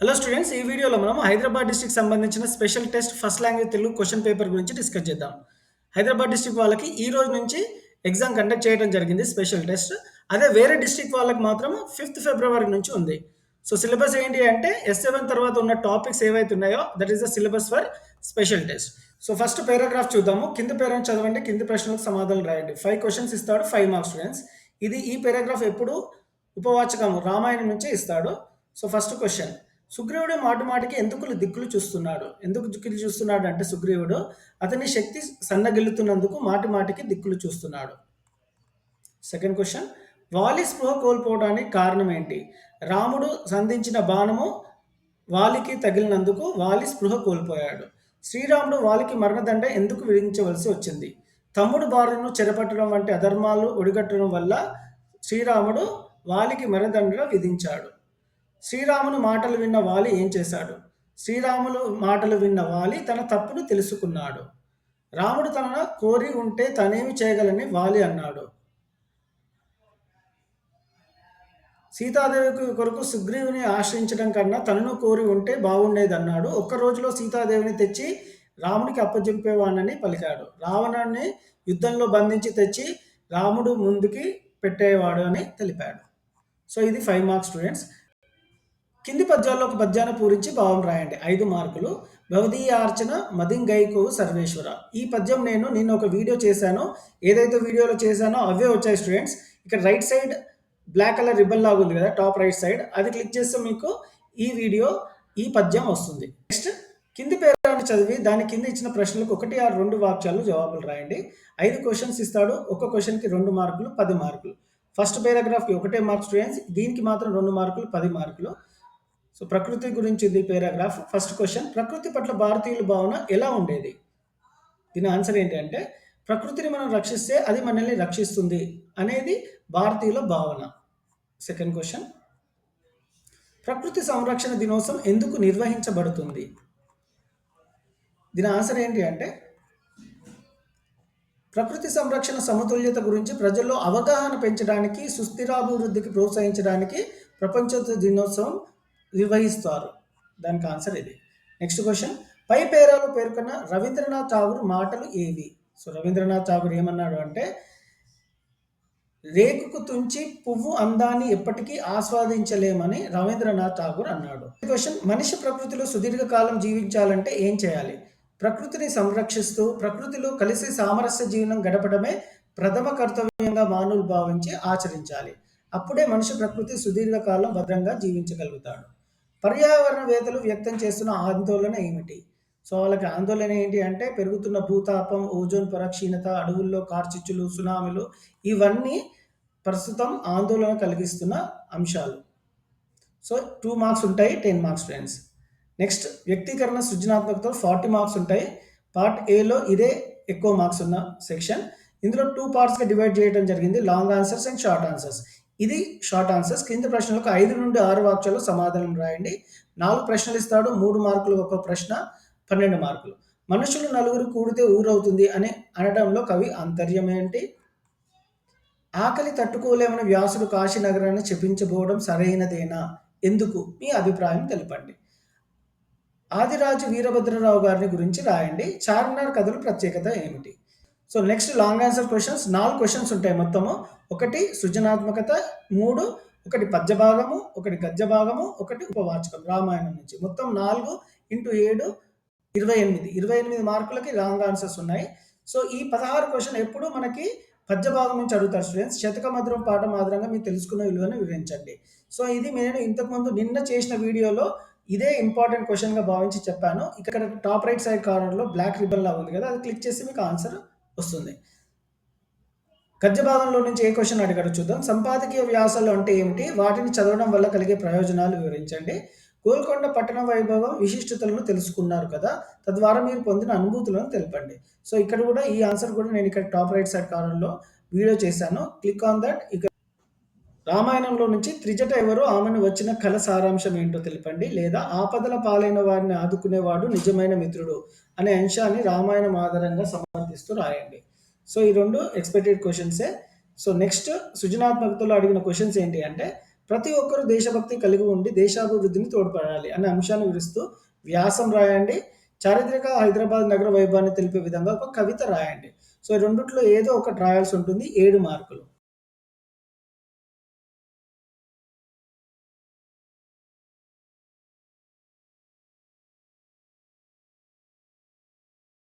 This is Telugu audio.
హలో స్టూడెంట్స్, ఈ వీడియోలో మనం హైదరాబాద్ డిస్ట్రిక్ట్ సంబంధించిన special test first language Telugu question paper గురించి డిస్కస్ చేద్దాం. హైదరాబాద్ డిస్ట్రిక్ట్ వాళ్ళకి ఈ రోజు నుంచి ఎగ్జామ్ కండక్ట్ చేయడం జరిగింది స్పెషల్ టెస్ట్. అదే వేరే డిస్ట్రిక్ట్ వాళ్ళకి మాత్రం 5th ఫిబ్రవరి నుంచి ఉంది. సో సిలబస్ ఏంటి అంటే S7 తర్వాత ఉన్న టాపిక్స్ ఏవైతే ఉన్నాయో that is the syllabus for special test. So first paragraph చూద్దాము. కింద పేరాగ్రాఫ్ చదవండి, కింది ప్రశ్నలకు సమాధానం రాయండి. 5 క్వశ్చన్స్ ఇస్తాడు, 5 మార్క్స్ స్టూడెంట్స్. ఈ పారాగ్రాఫ్ ఎప్పుడు ఉపవాచకం రామాయణం నుంచే ఇస్తాడు. సో ఫస్ట్ క్వశ్చన్, సుగ్రీవుడు మాటిమాటికి ఎందుకు దిక్కులు చూస్తున్నాడు? ఎందుకు దిక్కులు చూస్తున్నాడు అంటే సుగ్రీవుడు అతని శక్తి సన్నగిల్లుతున్నందుకు మాటిమాటికి దిక్కులు చూస్తున్నాడు. సెకండ్ క్వశ్చన్, వాలి స్పృహ కోల్పోవడానికి కారణం ఏంటి? రాముడు సంధించిన బాణము వాలికి తగిలినందుకు వాలి స్పృహ కోల్పోయాడు. శ్రీరాముడు వాలికి మరణదండ ఎందుకు విధించవలసి వచ్చింది? తమ్ముడు భార్యను చెరపట్టడం వంటి అధర్మాలు ఒడిగట్టడం వల్ల శ్రీరాముడు వాలికి మరణదండ విధించాడు. శ్రీరాముని మాటలు విన్న వాలి ఏం చేశాడు? శ్రీరాములు మాటలు విన్న వాలి తన తప్పును తెలుసుకున్నాడు. రాముడు తన కోరి ఉంటే తనేమి చేయగలని వాలి అన్నాడు. సీతాదేవి కొరకు సుగ్రీవుని ఆశ్రయించడం కన్నా తనను కోరి ఉంటే బాగుండేదన్నాడు. ఒక్క రోజులో సీతాదేవిని తెచ్చి రాముడికి అప్పచెప్పేవానని పలికాడు. రావణుని యుద్ధంలో బంధించి తెచ్చి రాముడు ముందుకి పెట్టేవాడు అని తెలిపాడు. సో ఇది 5 మార్క్స్ స్టూడెంట్స్. కింది పద్యాల్లో ఒక పద్యాన్ని పూరించి భావం రాయండి. 5 మార్కులు. భవదీయార్చన మదింగైకు సర్వేశ్వర. ఈ పద్యం నిన్న ఒక వీడియో చేశాను. ఏదైతే వీడియోలో చేశానో అవే వచ్చాయి స్టూడెంట్స్. ఇక్కడ right side black colour ribbon లాగా ఉంది కదా, టాప్ రైట్ సైడ్, అది క్లిక్ చేస్తే మీకు ఈ పద్యం వస్తుంది. నెక్స్ట్ కింది పేరాన్ని చదివి దాని కింద ఇచ్చిన ప్రశ్నలకు 1 or 2 వాక్యాలు జవాబులు రాయండి. 5 క్వశ్చన్స్ ఇస్తాడు. ఒక క్వశ్చన్కి 2 మార్కులు, 10 మార్కులు. ఫస్ట్ పారాగ్రాఫ్కి 1 మార్క్ స్టూడెంట్స్, దీనికి మాత్రం 2 మార్కులు, 10 మార్కులు. సో ప్రకృతి గురించి ఉంది పారాగ్రాఫ్. ఫస్ట్ క్వశ్చన్, ప్రకృతి పట్ల భారతీయుల భావన ఎలా ఉండేది? దీని ఆన్సర్ ఏంటి అంటే, ప్రకృతిని మనం రక్షిస్తే అది మనల్ని రక్షిస్తుంది అనేది భారతీయుల భావన. సెకండ్ క్వశ్చన్, ప్రకృతి సంరక్షణ దినోత్సవం ఎందుకు నిర్వహించబడుతుంది? దీని ఆన్సర్ ఏంటి అంటే, ప్రకృతి సంరక్షణ సమతుల్యత గురించి ప్రజల్లో అవగాహన పెంచడానికి, సుస్థిరాభివృద్ధికి ప్రోత్సహించడానికి ప్రపంచ దినోత్సవం నిర్వహిస్తారు. దానికి ఆన్సర్ ఇది. నెక్స్ట్ క్వశ్చన్, పై పేరాలో పేర్కొన్న రవీంద్రనాథ్ ఠాగూర్ మాటలు ఏవి? సో రవీంద్రనాథ్ ఠాగూర్ ఏమన్నాడు అంటే, రేకుకు తుంచి పువ్వు అందాన్ని ఎప్పటికీ ఆస్వాదించలేమని రవీంద్రనాథ్ ఠాగూర్ అన్నాడు. క్వశ్చన్, మనిషి ప్రకృతిలో సుదీర్ఘకాలం జీవించాలంటే ఏం చేయాలి? ప్రకృతిని సంరక్షిస్తూ ప్రకృతిలో కలిసి సామరస్య జీవనం గడపడమే ప్రథమ కర్తవ్యంగా మానవులు భావించి ఆచరించాలి. అప్పుడే మనిషి ప్రకృతి సుదీర్ఘకాలం భద్రంగా జీవించగలుగుతాడు. పర్యావరణవేత్తలు వ్యక్తం చేస్తున్న ఆందోళన ఏమిటి? సో వాళ్ళకి ఆందోళన ఏంటి అంటే, పెరుగుతున్న భూతాపం, ఓజోన్ పొర క్షీణత, అడవుల్లో కార్చిచ్చులు, సునామీలు, ఇవన్నీ ప్రస్తుతం ఆందోళన కలిగిస్తున్న అంశాలు. సో 2 మార్క్స్ ఉంటాయి, 10 మార్క్స్ స్టూడెంట్స్. నెక్స్ట్, వ్యక్తీకరణ సృజనాత్మకతలో 40 మార్క్స్ ఉంటాయి. పార్ట్ ఏలో ఇదే ఎక్కువ మార్క్స్ ఉన్న సెక్షన్. ఇందులో 2 పార్ట్స్గా డివైడ్ చేయడం జరిగింది, long answers and short answers. ఇది షార్ట్ ఆన్సర్స్. కింద ప్రశ్నలకు 5 నుండి 6 వాక్యాల్లో సమాధానం రాయండి. 4 ప్రశ్నలు ఇస్తాడు, 3 మార్కులు ఒక ప్రశ్న, 12 మార్కులు. మనుషులు నలుగురు కూడితే ఊరవుతుంది అని అనడంలో కవి ఆంతర్యం ఏంటి? ఆకలి తట్టుకోలేమని వ్యాసుడు కాశీ నగరాన్ని చెప్పించబోవడం సరైనదేనా? ఎందుకు? మీ అభిప్రాయం తెలపండి. ఆదిరాజు వీరభద్రరావు గారిని గురించి రాయండి. చార్మినార్ కథలు ప్రత్యేకత ఏమిటి? So next long answer questions. 4 questions ఉంటాయి మొత్తము. 1 సృజనాత్మకత, 3 ఒకటి పద్య భాగము, 1 గద్య భాగము, 1 ఉపవాచకం రామాయణం నుంచి. మొత్తం 4 × 7 28 మార్కులకి లాంగ్ ఆన్సర్స్ ఉన్నాయి. సో ఈ 16 క్వశ్చన్ ఎప్పుడు మనకి పద్య భాగం నుంచి అడుగుతారు స్టూడెంట్స్. శతక మధురం పాఠం ఆధారంగా మీరు తెలుసుకున్న విలువను వివరించండి. సో ఇది నేను ఇంతకుముందు నిన్న చేసిన వీడియోలో ఇదే ఇంపార్టెంట్ క్వశ్చన్గా భావించి చెప్పాను. ఇక్కడ టాప్ రైట్ సైడ్ కార్నర్లో బ్లాక్ రిబన్ లా ఉంది కదా, అది క్లిక్ చేసి మీకు ఆన్సర్ వస్తుంది. గద్య భాగంలో నుంచి ఏ క్వశ్చన్ అడిగాడో చూద్దాం. సంపాదకీయ వ్యాసాలు అంటే ఏమిటి? వాటిని చదవడం వల్ల కలిగే ప్రయోజనాలు వివరించండి. గోల్కొండ పట్టణ వైభవం విశిష్టతలను తెలుసుకున్నారు కదా, తద్వారా మీరు పొందిన అనుభూతులను తెలపండి. సో ఇక్కడ కూడా ఈ ఆన్సర్ కూడా నేను ఇక్కడ టాప్ రైట్ సైడ్ కార్నర్లో వీడియో చేశాను, క్లిక్ ఆన్ దట్. ఇక రామాయణంలో నుంచి త్రిజట ఎవరో, ఆమెను వచ్చిన కళ సారాంశం ఏంటో తెలపండి. లేదా ఆపదల పాలైన వారిని ఆదుకునేవాడు నిజమైన మిత్రుడు అనే అంశాన్ని రామాయణం ఆధారంగా సమర్థిస్తూ రాయండి. సో ఈ 2 ఎక్స్పెక్టెడ్ క్వశ్చన్సే. సో నెక్స్ట్ సృజనాత్మకతలో అడిగిన క్వశ్చన్స్ ఏంటి అంటే, ప్రతి ఒక్కరు దేశభక్తి కలిగి ఉండి దేశాభివృద్ధిని తోడ్పడాలి అనే అంశాన్ని వివరిస్తూ వ్యాసం రాయండి. చారిత్రక హైదరాబాద్ నగర వైభవాన్ని తెలిపే విధంగా ఒక కవిత రాయండి. సో, ఈ రెండిట్లో ఏదో ఒకటి రాయాల్సి ఉంటుంది. 7 మార్కులు.